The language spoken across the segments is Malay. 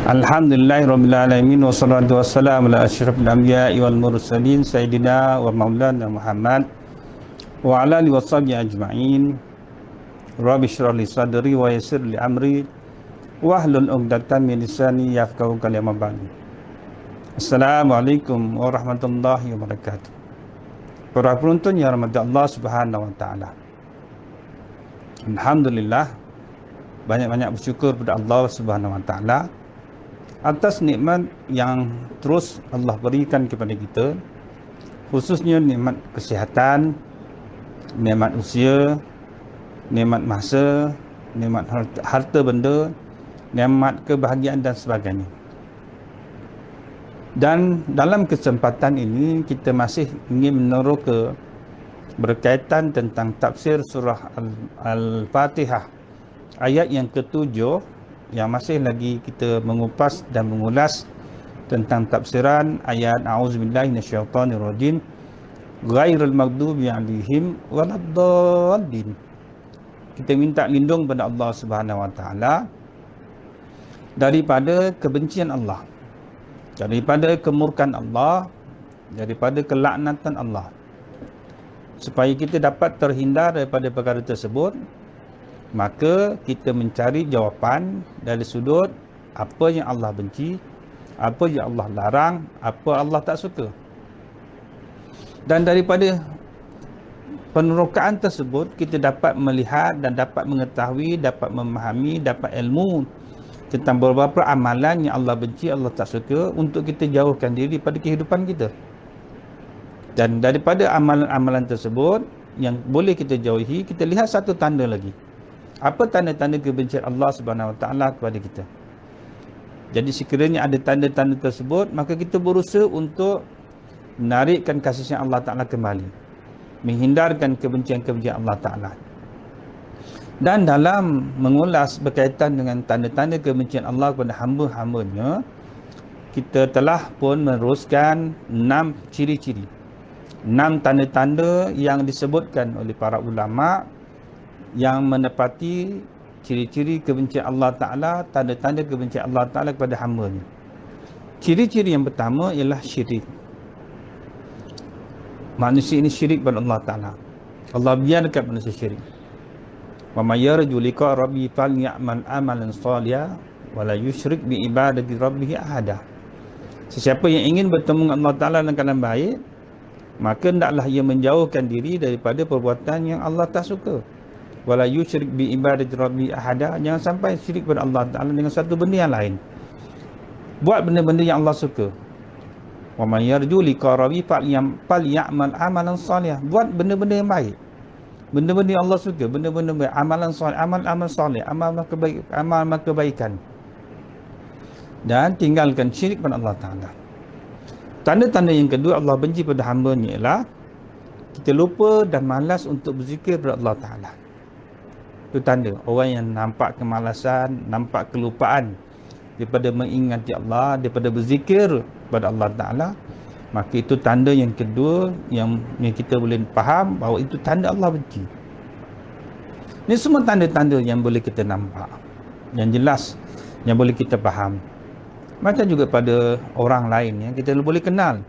Alhamdulillahirabbil alamin wassalatu wassalamu ala asyrafil anbiya'i wal mursalin sayyidina wa maulana Muhammad wa ala alihi washabihi ajma'in. Rabbi shrah li sadri wa yassir li amri wahlul 'uqdatam min lisani yafqahu qawli. Assalamualaikum warahmatullahi wabarakatuh. Para penonton yang rahmati Allah Subhanahu wa taala. Alhamdulillah, banyak-banyak bersyukur kepada Allah Subhanahu wa taala atas nikmat yang terus Allah berikan kepada kita, khususnya nikmat kesihatan, nikmat usia, nikmat masa, nikmat harta benda, nikmat kebahagiaan dan sebagainya. Dan dalam kesempatan ini kita masih ingin meneroka berkaitan tentang tafsir surah Al-Fatihah ayat yang ke-7, yang masih lagi kita mengupas dan mengulas tentang tafsiran ayat a'udzubillahi minasyaitonirrajim ghairil maghdubi 'alaihim waladdallin. Kita minta lindung pada Allah Subhanahu wa taala daripada kebencian Allah, daripada kemurkaan Allah, daripada kelaknatan Allah, supaya kita dapat terhindar daripada perkara tersebut. Maka kita mencari jawapan dari sudut apa yang Allah benci, apa yang Allah larang, apa Allah tak suka. Dan daripada penerokaan tersebut kita dapat melihat dan dapat mengetahui, dapat memahami, dapat ilmu tentang beberapa amalan yang Allah benci, Allah tak suka, untuk kita jauhkan diri pada kehidupan kita. Dan daripada amalan-amalan tersebut yang boleh kita jauhi, kita lihat satu tanda lagi. Apa tanda-tanda kebencian Allah Subhanahu wa taala kepada kita? Jadi sekiranya ada tanda-tanda tersebut, maka kita berusaha untuk menarikkan kasih sayang Allah Taala kembali, menghindarkan kebencian-kebencian Allah Taala. Dan dalam mengulas berkaitan dengan tanda-tanda kebencian Allah kepada hamba-hambanya, kita telah pun meneruskan 6 ciri-ciri, 6 tanda-tanda yang disebutkan oleh para ulama yang menepati ciri-ciri kebencian Allah Ta'ala, tanda-tanda kebencian Allah Ta'ala kepada hamba-Nya. Ciri-ciri yang pertama ialah syirik. Manusia ini syirik pada Allah Ta'ala. Allah biarkan manusia syirik. Wa may yarju liqa rabbi falyamal amalan shalihan wa la yusyrik bi ibadati rabbih ahada. Sesiapa yang ingin bertemu dengan Allah Ta'ala dalam keadaan baik, maka hendaklah ia menjauhkan diri daripada perbuatan yang Allah tak suka. Wala yusyrik bi ibadati rabbi ahada. Jangan sampai syirik pada Allah Taala dengan satu benda yang lain. Buat benda-benda yang Allah suka. Wa may yarju liqa rabbi falyamal amalan shalihan. Buat benda-benda yang baik, benda-benda yang Allah suka, benda-benda baik, amalan salih, amal salih, amal kebaikan. Dan tinggalkan syirik pada Allah Taala. Tanda-tanda yang kedua Allah benci pada hamba-Nya ialah kita lupa dan malas untuk berzikir kepada Allah Taala. Itu tanda orang yang nampak kemalasan, nampak kelupaan daripada mengingati Allah, daripada berzikir kepada Allah Ta'ala. Maka itu tanda yang kedua yang kita boleh faham bahawa itu tanda Allah benci. Ini semua tanda-tanda yang boleh kita nampak, yang jelas, yang boleh kita faham. Macam juga pada orang lain yang kita boleh kenal,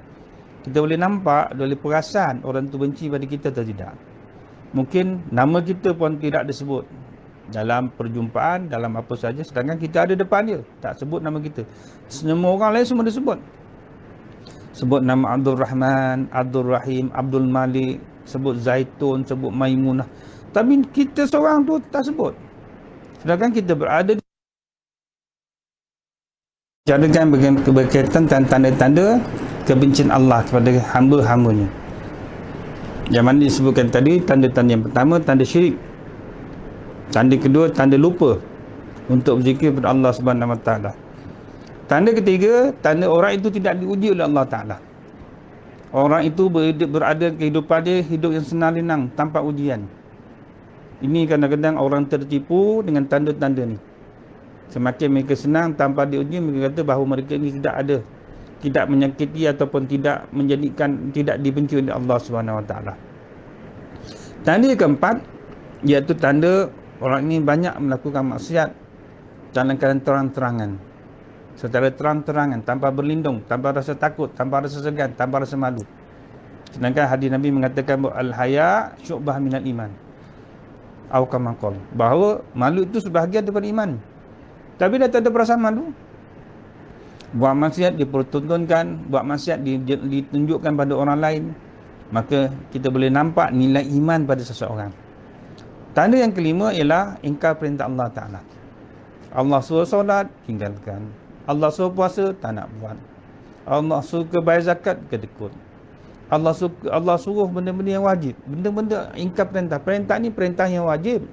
kita boleh nampak dari perasaan orang itu benci pada kita atau tidak. Mungkin nama kita pun tidak disebut dalam perjumpaan, dalam apa saja, sedangkan kita ada depan dia, tak sebut nama kita. Semua orang lain semua disebut. Sebut nama Abdul Rahman, Abdul Rahim, Abdul Malik, sebut Zaitun, sebut Maimunah. Tapi kita seorang tu tak sebut. Sedangkan kita berada di jadikan berkaitan tanda-tanda kebencian Allah kepada hamba-hambanya. Yang mana disebutkan tadi, tanda-tanda yang pertama, tanda syirik. Tanda kedua, tanda lupa untuk berzikir kepada Allah Subhanahu wa taala. Tanda ketiga, tanda orang itu tidak diuji oleh Allah Taala. Orang itu berada kehidupan dia, hidup yang senang lenang tanpa ujian. Ini kadang-kadang orang tertipu dengan tanda-tanda ni. Semakin mereka senang tanpa diuji, mereka kata bahawa mereka ini tidak menyakiti ataupun tidak menjadikan, tidak dibenci oleh Allah Subhanahu wa taala. Tanda keempat iaitu tanda orang ini banyak melakukan maksiat dalam keadaan terang-terangan. secara terang-terangan, tanpa berlindung, tanpa rasa takut, tanpa rasa segan, tanpa rasa malu. Sedangkan hadis Nabi mengatakan bahawa al-haya syu'bah minal iman. Atau kama qala, bahawa malu itu sebahagian daripada iman. Tapi dah tak ada perasaan malu. Buat maksiat dipertontonkan, buat maksiat ditunjukkan pada orang lain, maka kita boleh nampak nilai iman pada seseorang. Tanda yang kelima ialah ingkar perintah Allah Ta'ala. Allah suruh solat, tinggalkan. Allah suruh puasa, tak nak buat. Allah suruh bayar zakat, kedekut. Allah suruh benda-benda yang wajib. Benda-benda ingkar perintah. Perintah ni perintah yang wajib.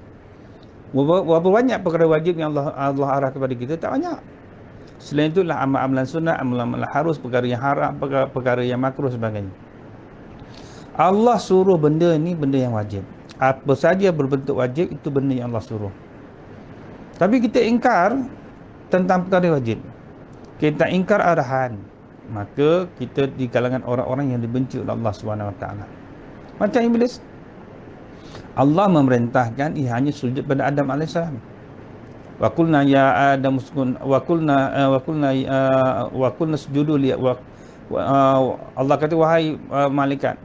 Berapa banyak perkara wajib yang Allah arah kepada kita? Tak banyak. Selain itulah amalan sunnah, amalan harus, perkara yang haram, perkara yang makruh sebagainya. Allah suruh benda ni benda yang wajib. Apa saja berbentuk wajib, itu benda yang Allah suruh. Tapi kita ingkar tentang perkara wajib. Kita ingkar arahan, maka kita di kalangan orang-orang yang dibenci oleh Allah SWT. Macam iblis. Allah memerintahkan ia hanya sujud pada Adam AS. Wa qulna ya Adam uskun wa qulna sujudu li Allah kata, wahai malaikat,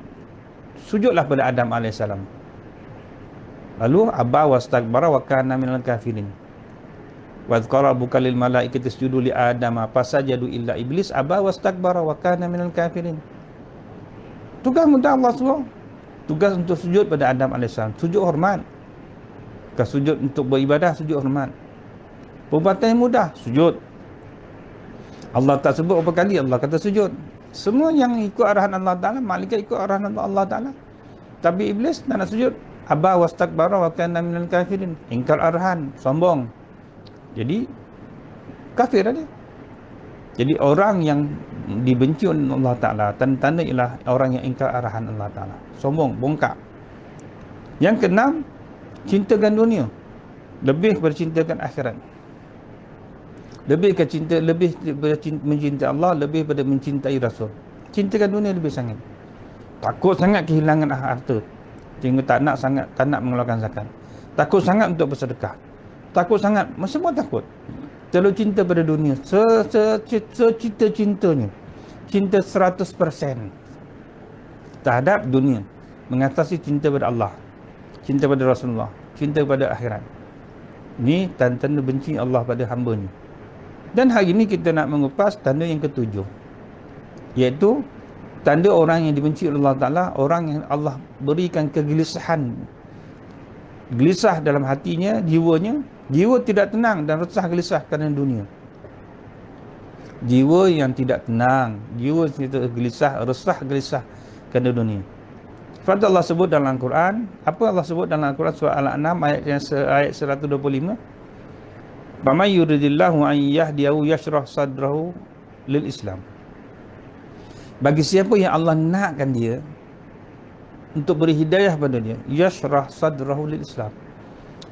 sujudlah pada Adam AS. Lalu aba wastakbara wa kana minal kafirin. Wa dzkara rabbuka lil malaikati isjudu li Adam fasajadu illa iblis aba wastakbara wa kana minal kafirin. Tugas mudah Allah suruh. Tugas untuk sujud pada Adam AS. Sujud hormat. Bukan sujud untuk beribadah, sujud hormat. Perbuatan yang mudah, sujud. Allah tak sebut berapa kali Allah kata sujud. Semua yang ikut arahan Allah Ta'ala, malaikat ikut arahan Allah Ta'ala. Tapi iblis tak nak sujud. Aba wastakbara wa kana minal kafirin. Ingkar arahan, sombong. Jadi kafir dia. Jadi orang yang dibenci oleh Allah Ta'ala, tanda-tanda ialah orang yang ingkar arahan Allah Ta'ala. Sombong, bongkak. Yang keenam, cintakan dunia lebih daripada cintakan akhirat. Lebih mencintai Allah, lebih daripada mencintai Rasul. Cintakan dunia lebih sangat. Takut sangat kehilangan harta, sehingga tak nak mengeluarkan zakat. Takut sangat untuk bersedekah. Takut sangat, semua takut. Terlalu cinta pada dunia, secinta-cintanya, cinta 100% terhadap dunia, mengatasi cinta pada Allah, cinta pada Rasulullah, cinta pada akhirat. Ini tanda-tanda benci Allah pada hamba-Nya. Dan hari ini kita nak mengupas tanda yang ketujuh, iaitu tanda orang yang dibenci oleh Allah Ta'ala, orang yang Allah berikan kegelisahan, gelisah dalam hatinya, jiwanya. Jiwa tidak tenang dan resah gelisah kerana dunia. Jiwa yang tidak tenang, jiwa yang tidak gelisah, resah gelisah kerana dunia. Sebab Allah sebut dalam Al-Quran, apa Allah sebut dalam Al-Quran surah Al-An'am ayat 125? Faman yuridillahu an yahdiyahu yashrah sadrahu lil Islam. Bagi siapa yang Allah nakkan dia untuk beri hidayah pada dia, yashrah sadrahu lil Islam,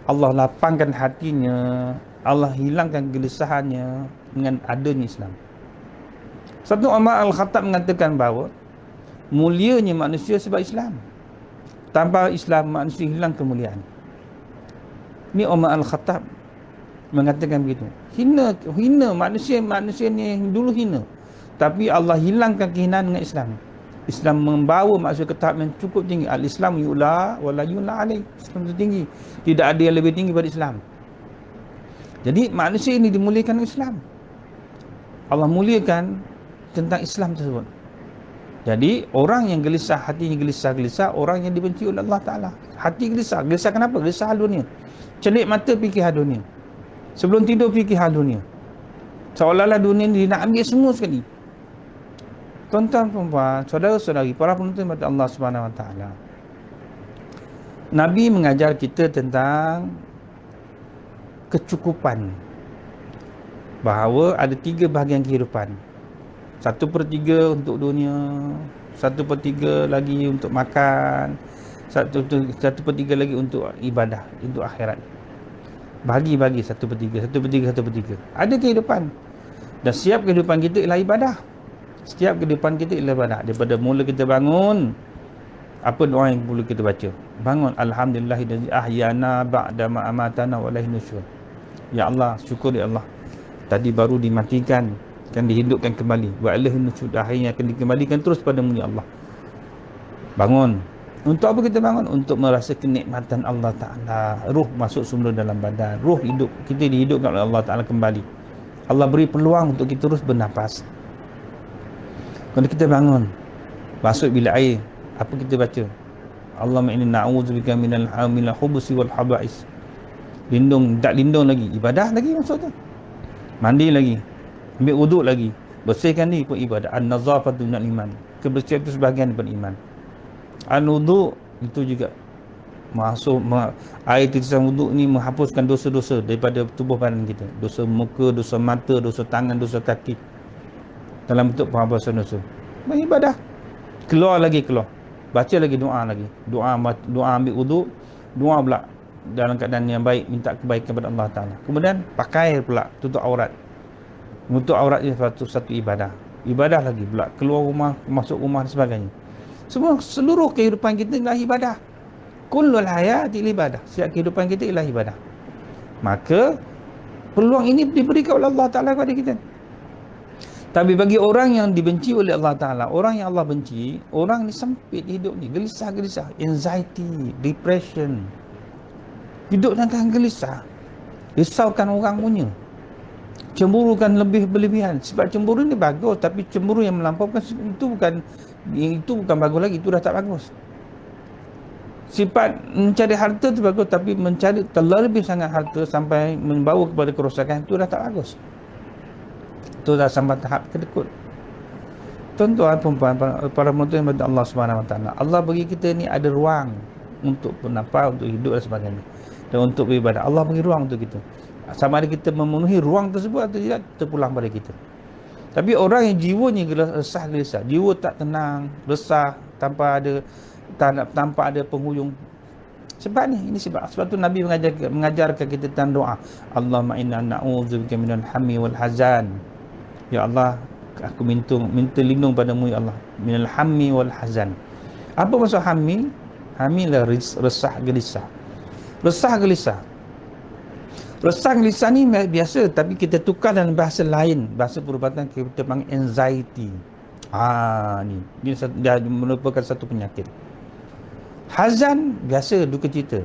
Allah lapangkan hatinya, Allah hilangkan kegelisahannya dengan adanya Islam. Satu Umar Al-Khattab mengatakan bahawa mulianya manusia sebab Islam. Tanpa Islam, manusia hilang kemuliaan. Ini Umar Al-Khattab mengatakan begitu. Hina manusia ni dulu hina, tapi Allah hilangkan kehinaan dengan Islam. Islam membawa manusia ke tahap yang cukup tinggi. Al-Islam yu'la wa la yu'la alaih. Islam itu tinggi, tidak ada yang lebih tinggi pada Islam. Jadi manusia ini dimuliakan Islam. Allah muliakan tentang Islam tersebut. Jadi orang yang gelisah, hatinya gelisah, orang yang dibenci oleh Allah Ta'ala. Hati gelisah. Gelisah kenapa? Gelisah hal dunia. Celik mata fikir hal dunia. Sebelum tidur fikir hal dunia. Seolah-olah dunia ni nak ambil semua sekali. Tuan-tuan, perempuan, saudara-saudari, para penonton pada Allah Subhanahu Wa Taala. Nabi mengajar kita tentang kecukupan. Bahawa ada 3 bahagian kehidupan. 1/3 untuk dunia, 1/3 lagi untuk makan, 1/3 lagi untuk ibadah, untuk akhirat. Bagi 1/3. Ada kehidupan. Dan setiap kehidupan kita ialah ibadah. Setiap kehidupan kita ialah ibadah. Daripada mula kita bangun, apa doa yang perlu kita baca? Bangun, alhamdulillahi ahyana ba'da ma amatana wa ilaihi nusyur. Ya Allah, syukur ya Allah, tadi baru dimatikan, akan dihidupkan kembali. Wa ilaihi nusyur, akhirnya akan dikembalikan terus padamu ya Allah. Bangun. Untuk apa kita bangun? Untuk merasa kenikmatan Allah Ta'ala. Ruh masuk semula dalam badan, ruh hidup, kita dihidupkan oleh Allah Ta'ala kembali. Allah beri peluang untuk kita terus bernafas. Kalau kita bangun, masuk bilik air, apa kita baca? Allahumma inni na'udzubika minal khubuthi wal haba'is. Lindung, tak lindung lagi, ibadah lagi maksud tu. Mandi lagi, ambil wuduk lagi, bersihkan diri pun ibadah. An-nazafatu minal iman. Kebersihan itu sebahagian daripada iman. Al-wuduk itu juga masuk air titisan wuduk ni menghapuskan dosa-dosa daripada tubuh badan kita. Dosa muka, dosa mata, dosa tangan, dosa kaki, dalam bentuk penghapusan dosa. Beribadah. Keluar lagi, keluar. Baca lagi doa lagi. Doa ambil wuduk, doa pula dalam keadaan yang baik, minta kebaikan kepada Allah Ta'ala. Kemudian pakai pula, tutup aurat. Menutup aurat ni satu ibadah. Ibadah lagi pula, keluar rumah, masuk rumah dan sebagainya. Seluruh kehidupan kita ialah ibadah. Kullul hayati ibadah. Setiap kehidupan kita ialah ibadah. Maka peluang ini diberikan oleh Allah Ta'ala kepada kita. Tapi bagi orang yang dibenci oleh Allah Ta'ala, orang yang Allah benci, orang ni sempit hidup ni, gelisah-gelisah, anxiety, depression, hidup dalam gelisah, risaukan orang punya, cemburukan lebih berlebihan. Sebab cemburu ni bagus, tapi cemburu yang melampaukan itu bukan bagus lagi, itu dah tak bagus. Sifat mencari harta tu bagus, tapi mencari terlebih sangat harta sampai membawa kepada kerosakan, itu dah tak bagus. Itu dah sampai tahap kedekut. Tuan-tuan, perempuan, para penonton yang berada Allah Subhanahu Wa Taala, Allah bagi kita ni ada ruang untuk bernafas, untuk hidup dan sebagainya, dan untuk beribadah. Allah bagi ruang untuk kita. Sama ada kita memenuhi ruang tersebut atau tidak, terpulang pada kita. Tapi orang yang jiwanya resah gelisah, jiwa tak tenang, resah, tanpa ada penghujung. Sebab ni, ini sebab tu Nabi mengajarkan kita tentang doa. Allahumma inna na'udzubika minal hammi wal hazan. Ya Allah, aku minta lindung padamu ya Allah, minal hammi wal hazan. Apa maksud hammi? Hammi lah resah gelisah. Resah gelisah ni biasa, tapi kita tukar dalam bahasa lain, bahasa perubatan kita panggil anxiety. Ni dah merupakan satu penyakit. Hazan biasa duka cita,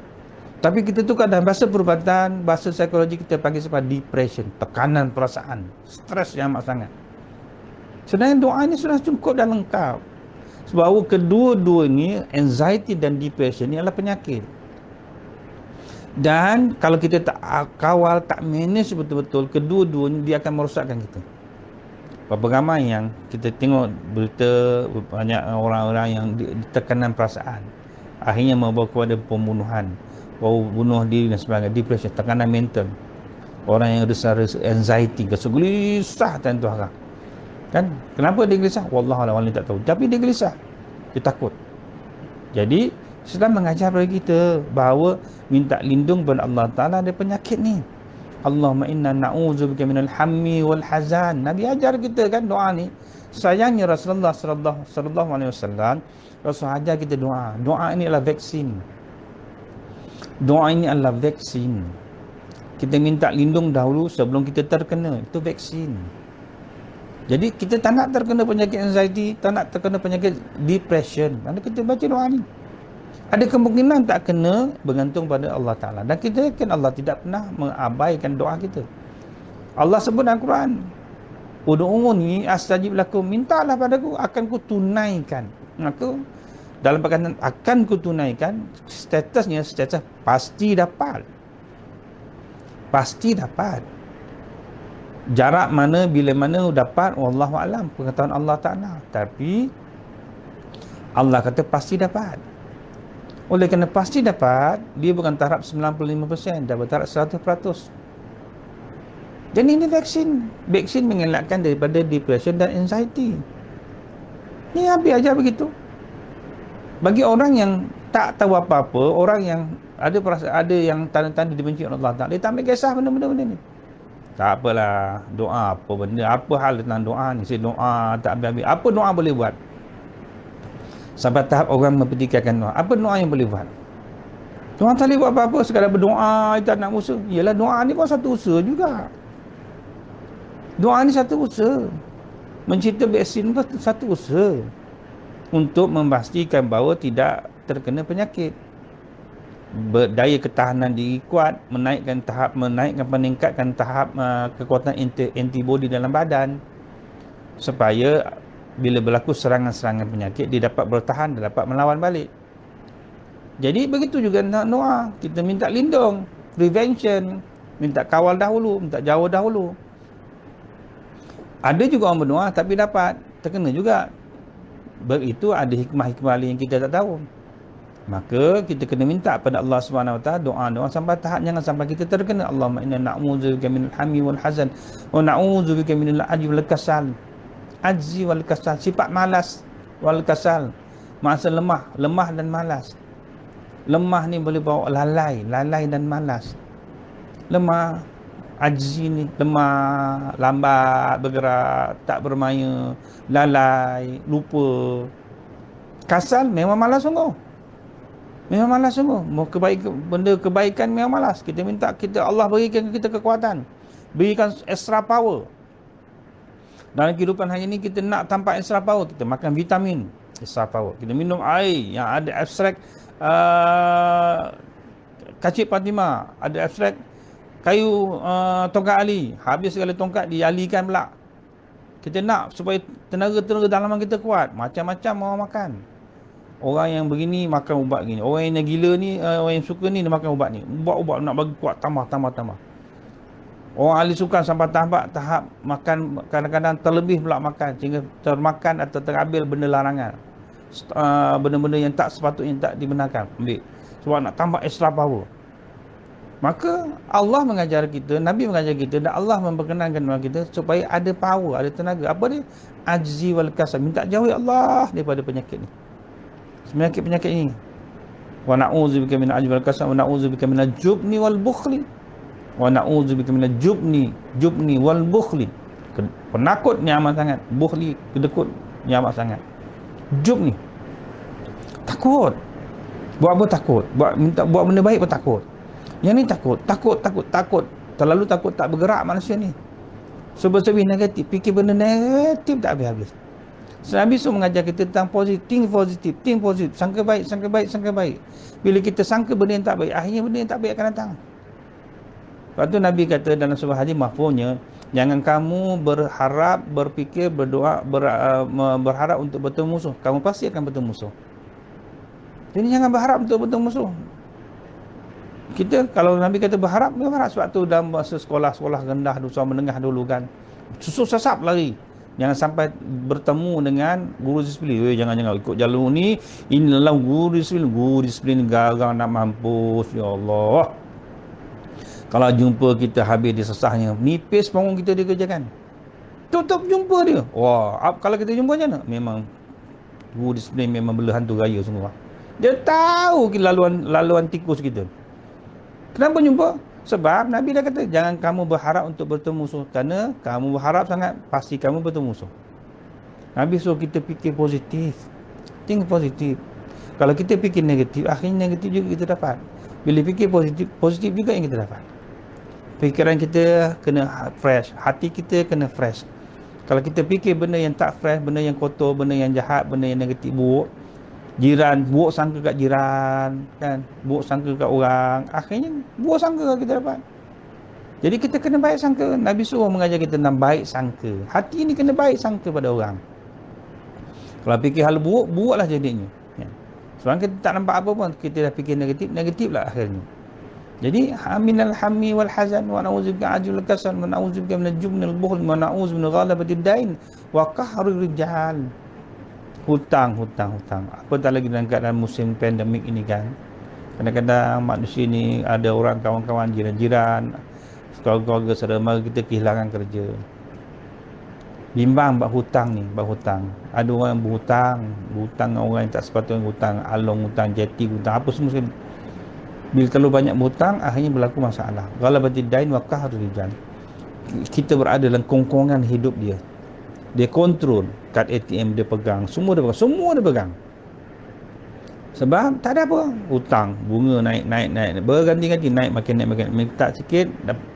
tapi kita tukar dalam bahasa perubatan, bahasa psikologi kita panggil sebagai depression, tekanan perasaan, stres yang amat sangat. Sebenarnya doa ni sudah cukup dan lengkap. Sebab kedua-dua ni, anxiety dan depression ni adalah penyakit. Dan kalau kita tak kawal, tak manage betul-betul, kedua-duanya dia akan merosakkan kita. Berapa ramai yang kita tengok berita, banyak orang-orang yang tekanan perasaan, akhirnya membawa kepada pembunuhan, bunuh diri dan sebagainya, depression, tekanan mental. Orang yang rasa anxiety, rasa gelisah tuan-tuan. Kan? Kenapa dia gelisah? Wallahualam, tak tahu. Tapi dia gelisah, dia takut. Jadi Islam mengajar kepada kita bahawa minta lindung kepada Allah Ta'ala dari penyakit ni. Allahumma inna na'udzubika minal hammi wal hazan. Nabi ajar kita kan doa ni. Sayangnya Rasulullah sallallahu alaihi wasallam, Rasul ajar kita doa. Doa ini adalah vaksin. Doa ini adalah vaksin. Kita minta lindung dahulu sebelum kita terkena. Itu vaksin. Jadi kita tak nak terkena penyakit anxiety, tak nak terkena penyakit depression. Maka kita baca doa ni. Ada kemungkinan tak kena, bergantung pada Allah Ta'ala. Dan kita yakin Allah tidak pernah mengabaikan doa kita. Allah sebut dalam Quran, Udu'uni astajib lakum, mintalah padaku, akan ku tunaikan. Maka dalam perkataan akan ku tunaikan, statusnya status pasti dapat. Pasti dapat. Jarak mana, bila mana dapat, wallahualam, pengetahuan Allah Ta'ala. Tapi Allah kata pasti dapat. Oleh kerana pasti dapat, dia bukan taraf 95%, dah bertaraf 100%. Dan ini vaksin. Vaksin mengelakkan daripada depression dan anxiety. Ini Nabi ajar begitu. Bagi orang yang tak tahu apa-apa, orang yang ada yang tanda-tanda dibenci oleh Allah Ta'ala, dia tak ambil kisah benda-benda ni. Tak apalah, doa apa benda, apa hal tentang doa ni. Saya doa tak habis-habis. Apa doa boleh buat? Sampai tahap orang mempertikaikan doa. Apa doa yang boleh buat? Doa tak boleh buat apa-apa, sekadar berdoa tak nak usaha. Yalah, doa ni pun satu usaha juga. Doa ni satu usaha. Mencipta vaksin pun satu usaha untuk memastikan bahawa tidak terkena penyakit. Daya ketahanan diri kuat, meningkatkan tahap kekuatan antibody dalam badan, supaya bila berlaku serangan-serangan penyakit dia dapat bertahan dan dapat melawan balik. Jadi begitu juga nak doa, kita minta lindung, prevention, minta kawal dahulu, minta jauh dahulu. Ada juga orang berdoa tapi dapat terkena juga. Itu ada hikmah-hikmah lain yang kita tak tahu. Maka kita kena minta pada Allah Subhanahu Wa Taala doa sampai tahap jangan sampai kita terkena. Allahumma inna na'udzubika minal hammi wal hazan wa na'udzubika minal ajzi wal kasal. Ajzi wal kasal, sifat malas wal kasal. Masa lemah dan malas. Lemah ni boleh bawa lalai dan malas. Lemah, ajzi ni lemah, lambat bergerak, tak bermaya, lalai, lupa. Kasal memang malas sungguh. Memang malas sungguh. Mau kebaikan memang malas. Kita minta Allah berikan kita kekuatan. Berikan extra power. Dalam kehidupan hari ini kita nak tampak extra power, kita makan vitamin extra power. Kita minum air yang ada ekstrak kacip Fatimah, ada ekstrak kayu tongkat ali. Habis segala tongkat dialikan pula. Kita nak supaya tenaga dalaman kita kuat. Macam-macam orang makan. Orang yang begini makan ubat gini. Orang yang gila ni, orang yang suka ni dia makan ubat ni. Ubat nak bagi kuat, tambah. Orang ahli sukan sampai tahap makan, kadang-kadang terlebih pula makan sehingga termakan atau terambil benda larangan. Benda-benda yang tak sepatutnya tak dibenarkan ambil. Sebab nak tambah extra power. Maka Allah mengajar kita, Nabi mengajar kita dan Allah memperkenankan kepada kita supaya ada power, ada tenaga. Apa dia? Ajzi wal kasal. Minta jauhi Allah daripada penyakit ni. Penyakit ni. Wa na'udzubika min ajzi wal kasal wa na'udzubika min al-jubni wal bukhli. Wa na'udzubika minal jubni wal bukhli. Penakut ni amat sangat, bukhli kedekut ni amat sangat. Jubni takut. Buat apa takut? Buat benda baik pun takut. Yang ni takut. Terlalu takut tak bergerak manusia ni. Sebab-sebab negatif, fikir benda negatif tak habis-habis. Nabi SAW mengajar kita tentang positif, think positif, sangka baik. Bila kita sangka benda yang tak baik, akhirnya benda yang tak baik akan datang. Lepas tu Nabi kata dalam sebuah hadis mahfuznya, jangan kamu berfikir, berdoa, berharap untuk bertemu musuh. Kamu pasti akan bertemu musuh. Jadi jangan berharap untuk bertemu musuh. Kita kalau Nabi kata berharap sebab tu dalam masa sekolah rendah, usaha menengah dulu kan, susuk sesap lari. Jangan sampai bertemu dengan guru disiplin. Jangan ikut jalur ni. Inilah guru disiplin garang nak mampus. Ya Allah. Kalau jumpa kita habis dia sesahnya, nipis panggung kita dia kerjakan. Tutup jumpa dia. Wah, kalau kita jumpa macam mana? Memang guru disiplin memang bela hantu raya semua. Dia tahu laluan tikus kita. Kenapa jumpa? Sebab Nabi dah kata jangan kamu berharap untuk bertemu musuh, kerana kamu berharap sangat pasti kamu bertemu musuh. Nabi suruh kita fikir positif. Think positif. Kalau kita fikir negatif, akhirnya negatif juga kita dapat. Bila fikir positif juga yang kita dapat. Fikiran kita kena fresh, hati kita kena fresh. Kalau kita fikir benda yang tak fresh, benda yang kotor, benda yang jahat, benda yang negatif, buruk, buruk sangka kat jiran kan, buruk sangka kat orang, akhirnya buruk sangka kita dapat. Jadi kita kena baik sangka. Nabi suruh mengajar kita tentang baik sangka. Hati ni kena baik sangka pada orang. Kalau fikir hal buruk, buruklah jadinya ya. Sebab kita tak nampak apa pun, kita dah fikir negatif lah akhirnya. Jadi minal hammi wal hazan wa na'udzubika ajil kasal wa na'udzubika minal jubnil bukhl wa na'udzu min ghalabatid dain wa qahrir rijal. Hutang. Apa tak lagi dalam keadaan musim pandemik ini kan. Kadang-kadang manusia ni ada orang kawan-kawan, jiran-jiran, keluarga saudara mara kita kehilangan kerja. Bimbang bab hutang ni, Ada orang yang berhutang dengan orang yang tak sepatutnya hutang, along hutang, jeti hutang, apa semua sekali. Bila terlalu banyak berhutang, akhirnya berlaku masalah. Ghalabatid dain wa qahrul rijal. Kita berada dalam kongkongan hidup dia. Dia kontrol, kad ATM dia pegang, semua dia pegang. Sebab tak ada apa, hutang, bunga naik, berganti-ganti naik makin minta sikit,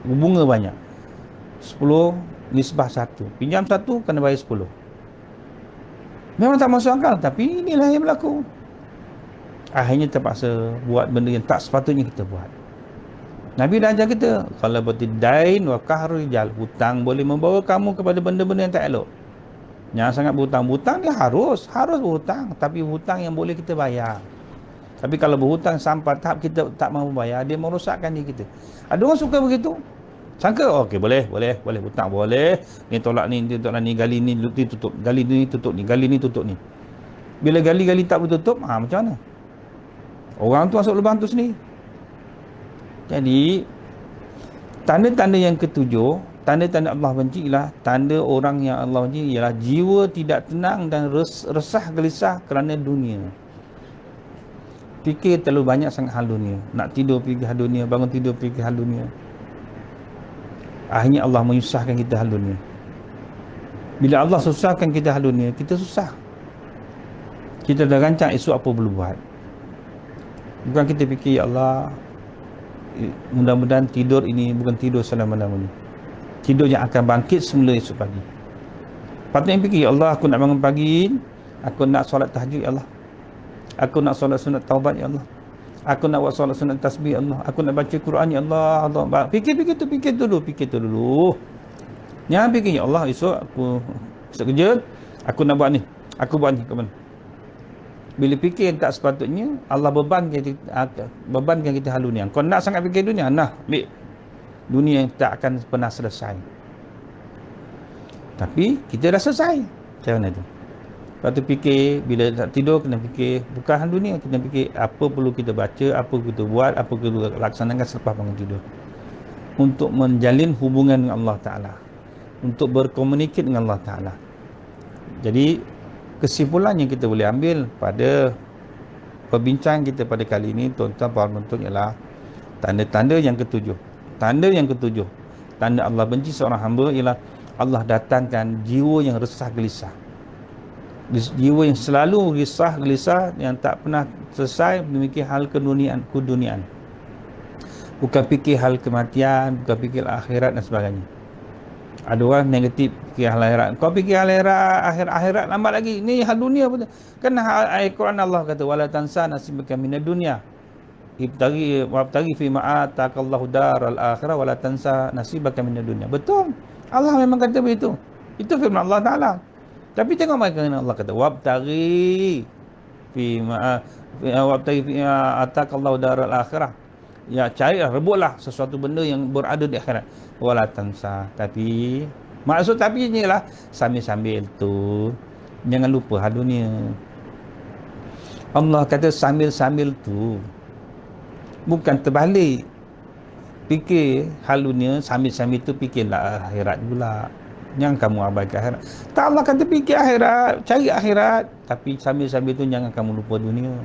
bunga banyak. 10 nisbah 1. Pinjam 1 kena bayar 10. Memang tak masuk akal, tapi inilah yang berlaku. Akhirnya terpaksa buat benda yang tak sepatutnya kita buat. Nabi dah ajar kita, kalau bertidain wa qahrul rijal, hutang boleh membawa kamu kepada benda-benda yang tak elok. Jangan sangat berhutang. Berhutang dia harus berhutang, tapi hutang yang boleh kita bayar. Tapi kalau berhutang sampai tahap kita tak mahu bayar, dia merosakkan diri kita. Ada orang suka begitu. Sangka okey boleh hutang boleh. Ni tolak ni gali ni tutup, gali ni tutup ni, gali ni tutup ni. Bila gali-gali tak bertutup, macam mana? Orang tu masuk lubang tu sendiri. Jadi tanda-tanda yang ketujuh, tanda-tanda Allah benci ialah tanda orang yang Allah benci ialah jiwa tidak tenang dan resah gelisah kerana dunia. Fikir terlalu banyak sangat hal dunia. Nak tidur fikir hal dunia, bangun tidur fikir hal dunia. Akhirnya Allah menyusahkan kita hal dunia. Bila Allah susahkan kita hal dunia, kita susah. Kita dah rancang esok apa boleh buat. Bukan kita fikir, ya Allah, mudah-mudahan tidur ini bukan tidur selama-lamanya. Tidur yang akan bangkit semula esok pagi. Patutnya fikir, ya Allah, aku nak bangun pagi, aku nak solat tahajud, ya Allah. Aku nak solat sunat taubat, ya Allah. Aku nak buat solat sunat tasbih, ya Allah. Aku nak baca Quran, ya Allah. Fikir tu dulu. Jangan fikir, ya Allah, esok aku kerja, aku nak buat ni. Aku buat ni ke mana? Bila fikir tak sepatutnya, Allah bebankan kita hal dunia. Kau nak sangat fikir dunia, ambil. Dunia yang tak akan pernah selesai. Tapi kita dah selesai. Macam mana tu? Lepas tu fikir, bila tak tidur kena fikir, bukan hal dunia, kena fikir apa perlu kita baca, apa kita buat, apa kita laksanakan selepas bangun tidur. Untuk menjalin hubungan dengan Allah Ta'ala. Untuk berkomunikasi dengan Allah Ta'ala. Jadi, kesimpulan yang kita boleh ambil pada perbincangan kita pada kali ini, tuan-tuan para penonton, ialah tanda-tanda yang ketujuh. Tanda yang ketujuh, tanda Allah benci seorang hamba ialah Allah datangkan jiwa yang resah gelisah. Jiwa yang selalu risah gelisah, yang tak pernah selesai memikir hal keduniaan. Bukan fikir hal kematian, bukan fikir akhirat dan sebagainya. Ada orang negatif fikir hal akhirat. Kau fikir hal akhirat lambat lagi. Ni hal dunia pun. Kan ayat Quran Allah kata wala tansa nasibaka minad dunya. Wabtaghi fi ma ataqallahu daral akhirah wala tansa nasibaka minad dunya. Betul. Allah memang kata begitu. Itu firman Allah Taala. Tapi tengok bagaimana Allah kata wabtaghi fi ma ataqallahu daral akhirah. Ya, carilah, rebutlah sesuatu benda yang berada di akhirat. Wala tansa. Tapi maksud tapi ni lah, sambil-sambil tu jangan lupa hal dunia. Allah kata sambil-sambil tu, bukan terbalik. Fikir hal dunia, sambil-sambil tu fikirlah akhirat pula. Jangan kamu abaikan akhirat. Tak, Allah kata fikir akhirat, cari akhirat, tapi sambil-sambil tu jangan kamu lupa dunia.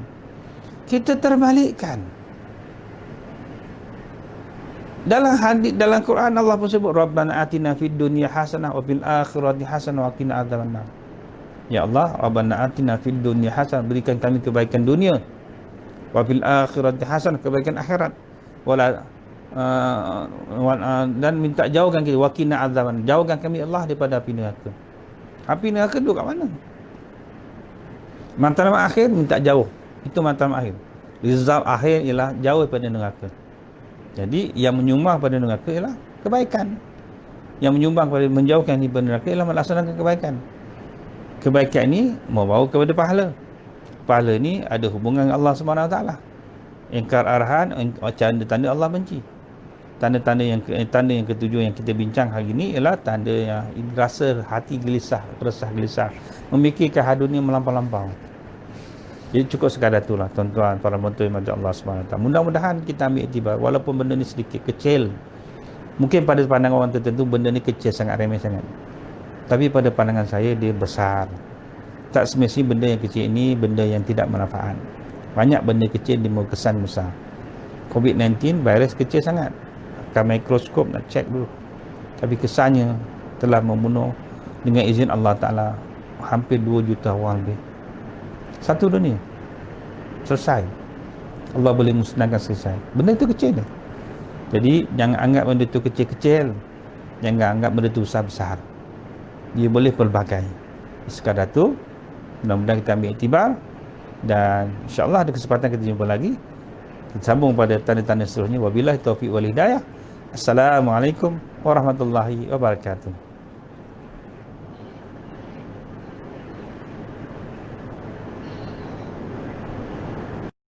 Kita terbalikkan. Dalam hadis, dalam Quran Allah pun sebut Rabbana atina fid dunya hasanah wa fil akhirati hasanah wa qina adzabannar. Ya Allah, Rabbana atina fid dunya hasanah, berikan kami kebaikan dunia. Wa fil akhirati hasanah, kebaikan akhirat. Wala dan minta jauhkan kita wa qina adzaban, jauhkan kami Allah daripada api neraka. Api neraka tu kat mana? Matlamat akhir minta jauh. Itu matlamat akhir. Result akhir ialah jauh daripada neraka. Jadi yang menyumbang pada neraka ialah kebaikan. Yang menyumbang pada menjauhkan daripada neraka ialah melaksanakan kebaikan. Kebaikan ini membawa kepada pahala. Pahala ni ada hubungan dengan Allah Subhanahu Wa Taala. Ingkar arahan, tanda Allah benci. Tanda-tanda yang ketujuh yang kita bincang hari ini ialah tanda yang rasa hati gelisah, resah gelisah, memikirkan hal dunia melampau-lampau. Jadi cukup sekadar itulah tuan-tuan para penonton yang Allah SWT. Mudah-mudahan kita ambil iktibar, walaupun benda ni sedikit kecil. Mungkin pada pandangan orang tertentu benda ni kecil sangat, remeh sangat. Tapi pada pandangan saya dia besar. Tak semestinya benda yang kecil ini benda yang tidak bermanfaat. Banyak benda kecil dia berkesan besar. COVID-19 virus kecil sangat. Pakai mikroskop nak cek dulu. Tapi kesannya telah membunuh dengan izin Allah Ta'ala hampir 2 juta orang lebih. Satu dunia selesai. Allah boleh musnahkan selesai. Benda itu kecil. Jadi jangan anggap benda itu kecil-kecil. Jangan anggap benda tu besar-besar. Dia boleh pelbagai. Sekadar tu, mudah-mudahan kita ambil iktibar. Dan insyaAllah ada kesempatan kita jumpa lagi. Kita sambung pada tanda-tanda seterusnya. Wabillahi taufiq wal hidayah. Assalamualaikum warahmatullahi wabarakatuh.